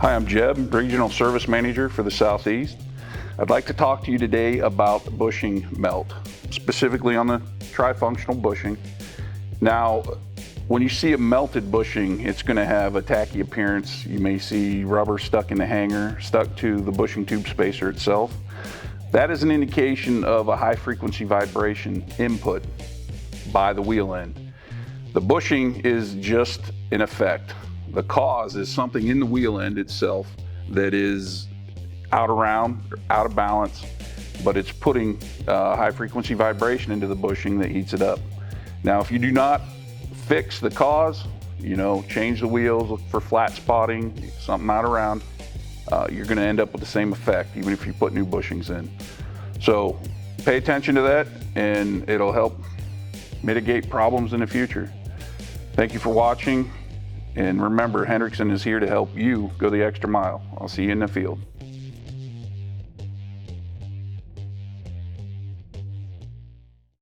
Hi, I'm Jeb, Regional Service Manager for the Southeast. I'd like to talk to you today about bushing melt, specifically on the trifunctional bushing. Now, when you see a melted bushing, it's going to have a tacky appearance. You may see rubber stuck in the hanger, stuck to the bushing tube spacer itself. That is an indication of a high frequency vibration input by the wheel end. The bushing is just an effect. The cause is something in the wheel end itself that is out of balance, but it's putting high frequency vibration into the bushing that heats it up. Now, if you do not fix the cause, change the wheels, look for flat spotting, something out around, you're going to end up with the same effect, even if you put new bushings in. So pay attention to that, and it'll help mitigate problems in the future. Thank you for watching, and remember, Hendrickson is here to help you go the extra mile. I'll see you in the field.